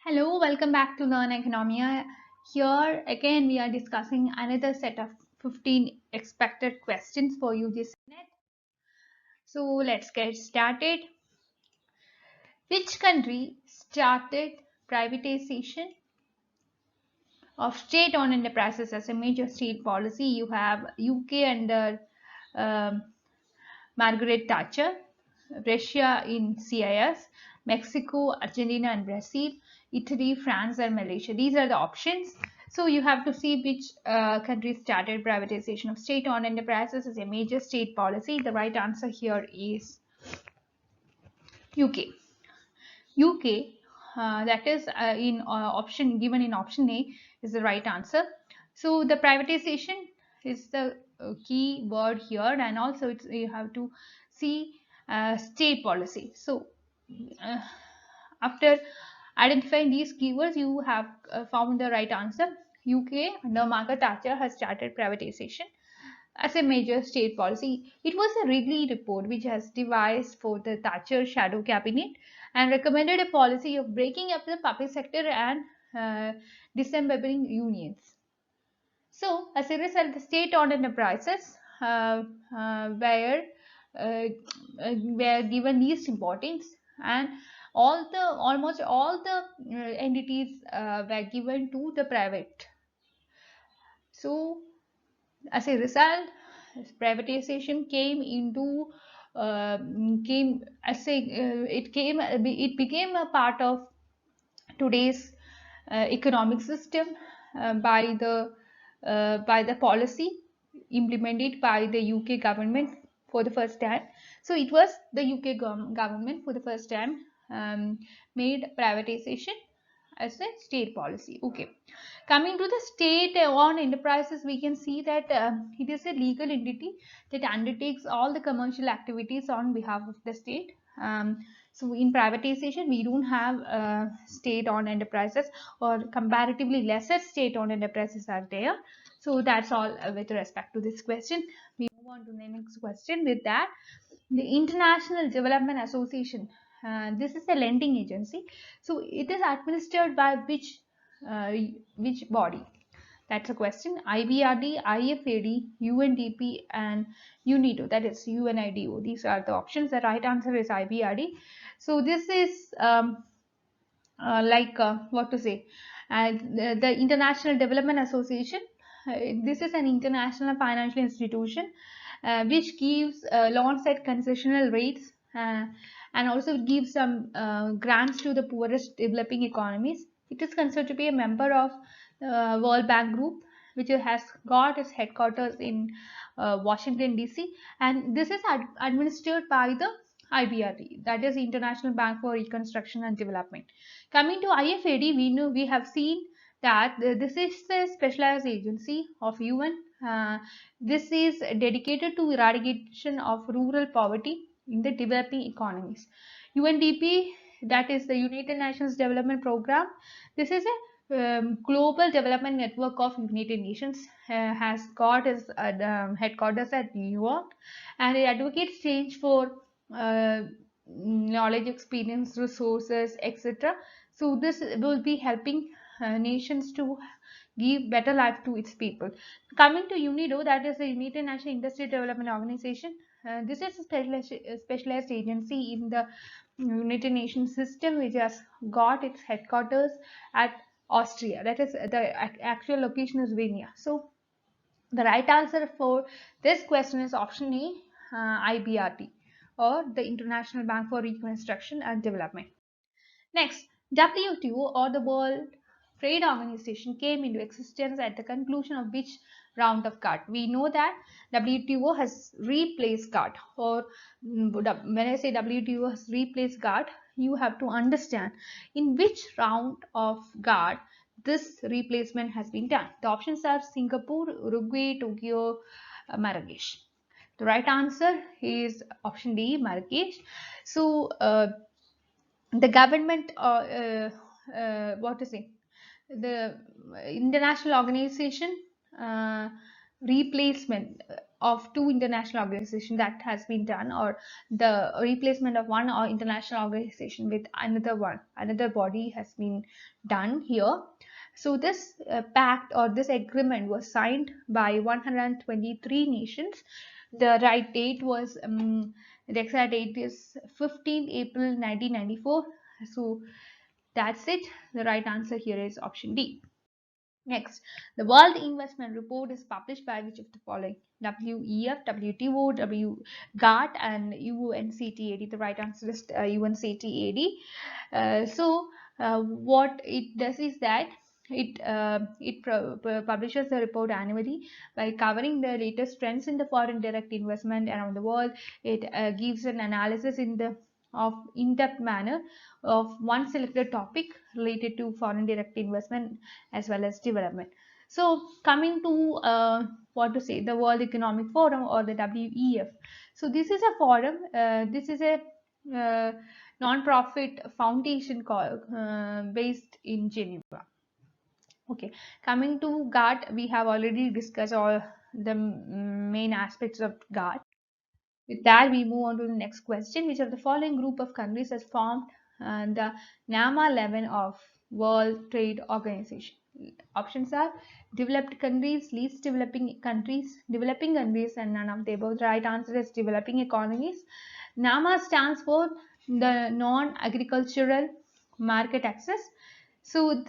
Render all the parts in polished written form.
Hello, welcome back to Learn Economia. Here again, we are discussing another set of 15 expected questions for UGC NET. So let's get started. Which country started privatization of state-owned enterprises as a major state policy? You have UK under um, Margaret Thatcher, Russia in CIS, Mexico, Argentina, and Brazil, Italy, France, and Malaysia. These are the options. So you have to see which country started privatization of state-owned enterprises as a major state policy. The right answer here is UK. UK, that is in option given in option A, is the right answer. So the privatization is the key word here, and also you have to see state policy. So uh, after identifying these keywords, you have found the right answer. UK under Margaret Thatcher has started privatization as a major state policy. It was a Wrigley report which has devised for the Thatcher shadow cabinet and recommended a policy of breaking up the public sector and dismembering unions. So, as a result, the state-owned enterprises were given least importance, and almost all the entities were given to the private. So, as a result, privatization came into came as a it became a part of today's economic system by the policy implemented by the UK government for the first time. So it was the UK government for the first time made privatization as a state policy. Okay, coming to the state-owned enterprises, we can see that it is a legal entity that undertakes all the commercial activities on behalf of the state. So in privatization, we don't have state-owned enterprises, or comparatively lesser state-owned enterprises are there. So that's all with respect to this question. We move on to the next question. With that, the International Development Association. This is a lending agency. So it is administered by which body? That's a question. IBRD, IFAD, UNDP, and UNIDO. That is UNIDO. These are the options. The right answer is IBRD. So this is what to say? The International Development Association. This is an international financial institution which gives loans at concessional rates and also gives some grants to the poorest developing economies. It is considered to be a member of World Bank Group, which has got its headquarters in Washington DC, and this is administered by the IBRD, that is International Bank for Reconstruction and Development. Coming to IFAD, we have seen that this is a specialized agency of UN. This is dedicated to eradication of rural poverty in the developing economies. UNDP, that is the United Nations Development Program. This is a global development network of United Nations, has got its headquarters at New York, and it advocates change for knowledge, experience, resources, etc. So this will be helping nations to give better life to its people. Coming to UNIDO, that is the United Nations Industrial Development Organization. This is a specialized agency in the United Nations system, which has got its headquarters at Austria. That is the actual location is Vienna. So the right answer for this question is option A, IBRD, or the International Bank for Reconstruction and Development. Next, WTO, or the World Trade Organization, came into existence at the conclusion of which round of GATT? We know that WTO has replaced GATT, or when I say WTO has replaced GATT, you have to understand in which round of GATT this replacement has been done. The options are Singapore, Uruguay, Tokyo, Marrakesh. The right answer is option D, Marrakesh. So the government, what to say, the international organization replacement of two international organizations that has been done, or the replacement of one or international organization with another body has been done here. So this pact or this agreement was signed by 123 nations. The right date was the exact date is 15 April 1994. So that's it. The right answer here is option D. Next, the World Investment Report is published by which of the following? WEF, WTO, GATT, and UNCTAD. The right answer is UNCTAD. What it does is that it publishes the report annually by covering the latest trends in the foreign direct investment around the world. It gives an analysis of in-depth manner of one selected topic related to foreign direct investment as well as development. So coming to what to say, the World Economic Forum or the WEF. So this is a forum. This is a non-profit foundation based in Geneva. Okay, coming to GATT, we have already discussed all the main aspects of GATT. With that, we move on to the next question. Which of the following group of countries has formed the NAMA 11 of World Trade Organization? Options are developed countries, least developing countries, and none of the above. The right answer is developing economies. NAMA stands for the Non-Agricultural Market Access. So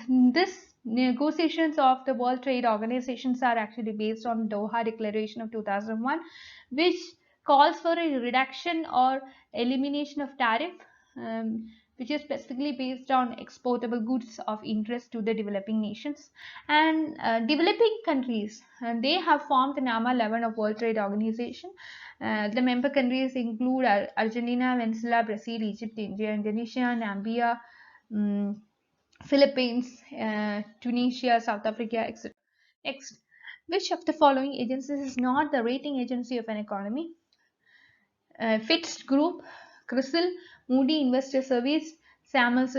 this negotiations of the World Trade Organizations are actually based on Doha Declaration of 2001, which calls for a reduction or elimination of tariff, which is specifically based on exportable goods of interest to the developing nations and developing countries. And they have formed the NAMA 11 of World Trade Organization. The member countries include Argentina, Venezuela, Brazil, Egypt, India, Indonesia, Namibia, Philippines, Tunisia, South Africa, etc. Next, which of the following agencies is not the rating agency of an economy? Fitch Group, CRISIL, Moody Investor Service, Samuels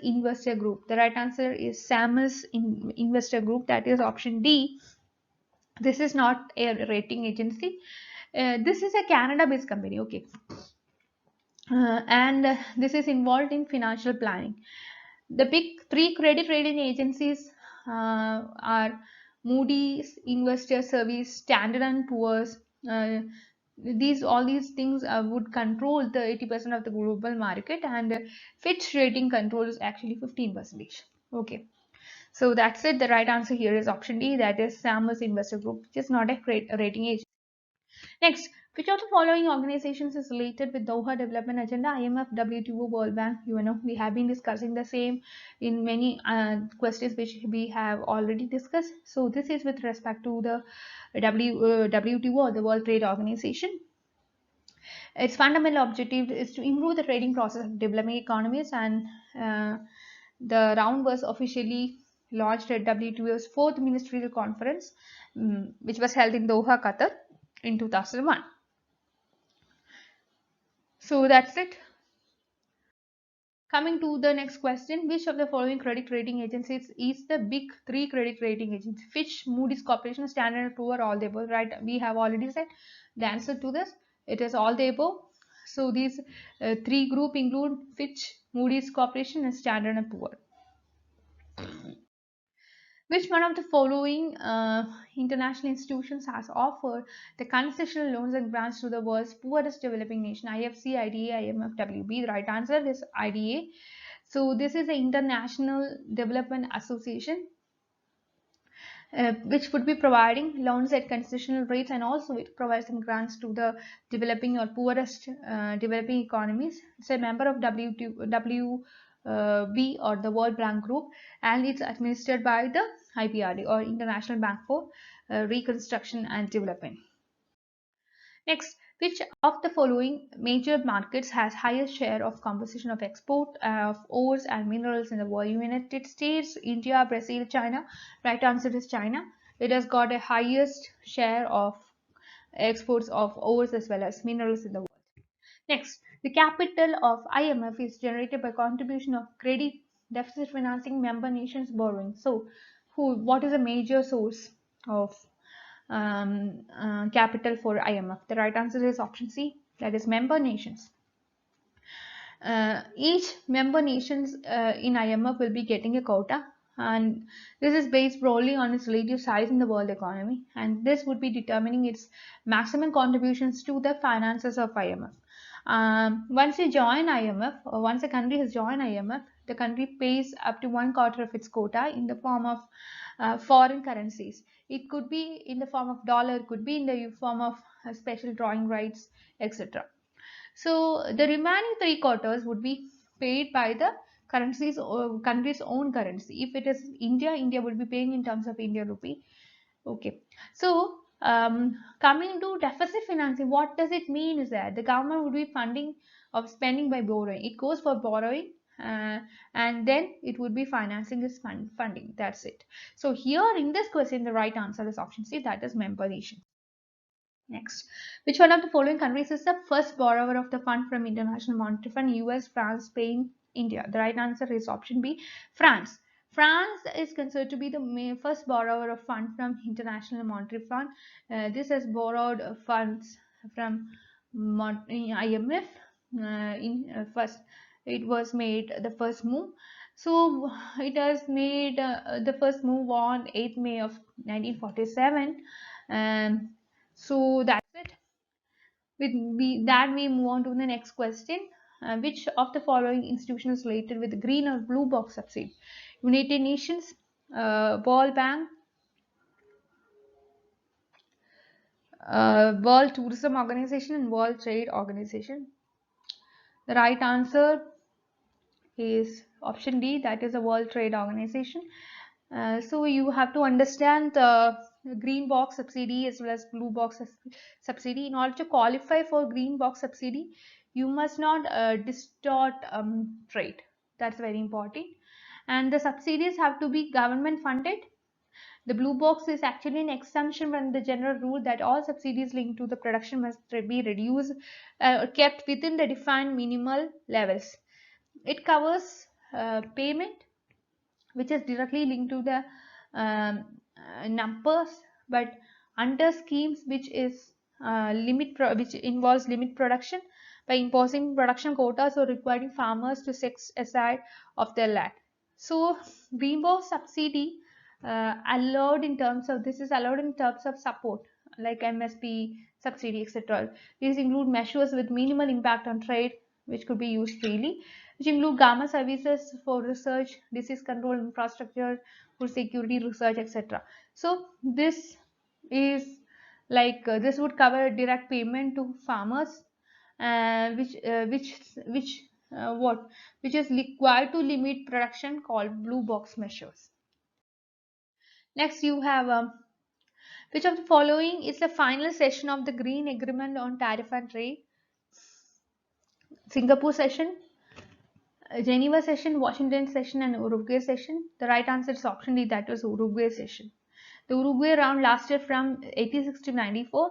Investor Group. The right answer is Samuels Investor Group. That is option D. This is not a rating agency. This is a Canada-based company. Okay. And this is involved in financial planning. The big three credit rating agencies are Moody's Investor Service, Standard and Poor's. All these things would control the 80% of the global market, and Fitch rating controls actually 15%. Okay, so that's it. The right answer here is option D, that is Samuels Investor Group, which is not a rating agency. Next, which of the following organizations is related with Doha Development Agenda? IMF, WTO, World Bank, UNO. We have been discussing the same in many questions which we have already discussed. So this is with respect to the WTO or the World Trade Organization. Its fundamental objective is to improve the trading process of developing economies, and the round was officially launched at WTO's fourth ministerial conference, which was held in Doha, Qatar in 2001. So that's it. Coming to the next question, which of the following credit rating agencies is the big three credit rating agencies? Fitch, Moody's Corporation, Standard & Poor's, all the above, right? We have already said the answer to this. It is all the above. So these three group include Fitch, Moody's Corporation, and Standard & Poor's. Which one of the following international institutions has offered the concessional loans and grants to the world's poorest developing nation? IFC, IDA, IMF, WB. The right answer is IDA. So this is the International Development Association, which would be providing loans at concessional rates, and also it provides some grants to the developing or poorest developing economies. It's a member of WB or the World Bank Group, and it's administered by the IBRD or International Bank for Reconstruction and Development. Next, which of the following major markets has highest share of composition of export of ores and minerals in the world? United States, India, Brazil, China. Right answer is China. It has got a highest share of exports of ores as well as minerals in the world. Next, the capital of IMF is generated by contribution of credit deficit financing member nations borrowing. So, what is a major source? of capital for IMF? The right answer is option C, that is member nations. Each member nations in IMF will be getting a quota, and this is based broadly on its relative size in the world economy, and this would be determining its maximum contributions to the finances of IMF. Once you join IMF, or once a country has joined IMF, the country pays up to 1/4 of its quota in the form of foreign currencies. It could be in the form of dollar, it could be in the form of special drawing rights, etc. So the remaining 3/4 would be paid by the country's own currency. If it is India, India would be paying in terms of Indian rupee. Okay. So coming to deficit financing, what does it mean is that the government would be funding of spending by borrowing. It goes for borrowing, and then it would be financing this funding. That's it. So here in this question, the right answer is option C, that is member nation. Next, which one of the following countries is the first borrower of the fund from International Monetary Fund? US, France, Spain, India. The right answer is option B, France. France is considered to be the first borrower of fund from International Monetary Fund. This has borrowed funds from IMF. First, it was made the first move. So it has made the first move on 8th May of 1947. So that's it. With that, we move on to the next question. Which of the following institutions is related with the green or blue box subsidy? United Nations, World Bank, World Tourism Organization, and World Trade Organization. The right answer is option D, that is the World Trade Organization. So you have to understand the green box subsidy as well as blue box subsidy. In order to qualify for green box subsidy, you must not distort trade. That's very important. And the subsidies have to be government funded. The blue box is actually an exemption from the general rule that all subsidies linked to the production must be reduced or kept within the defined minimal levels. It covers payment which is directly linked to the numbers, but under schemes which is which involves limit production by imposing production quotas or requiring farmers to set aside of their land. So greenbox subsidy allowed in terms of this is allowed in terms of support like MSP subsidy, etc. These include measures with minimal impact on trade which could be used freely, which include government services for research, disease control, infrastructure, food security, research, etc. So this is like this would cover direct payment to farmers, what which is required to limit production, called blue box measures. Next, you have which of the following is the final session of the Green Agreement on Tariff and Trade? Singapore session, Geneva session, Washington session, and Uruguay session. The right answer is option D, that was Uruguay session. The Uruguay round lasted from 86 to 94,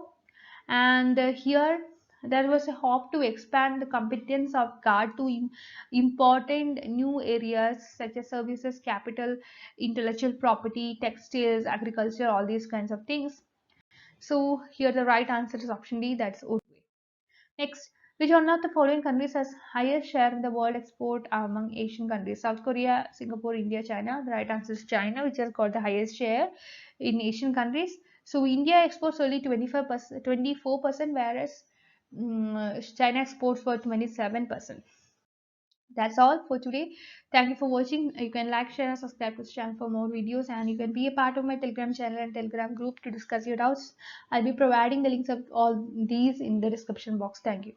and here there was a hope to expand the competence of GARD to important new areas such as services, capital, intellectual property, textiles, agriculture, all these kinds of things. So here the right answer is option D, that's Uruguay. Next, which one of the following countries has highest share in the world export among Asian countries? South Korea, Singapore, India, China. The right answer is China, which has got the highest share in Asian countries. So India exports only 25%, 24%, whereas China exports for 27%. That's all for today. Thank you for watching. You can like, share, and subscribe to this channel for more videos, and you can be a part of my Telegram channel and Telegram group to discuss your doubts. I'll be providing the links of all these in the description box. Thank you.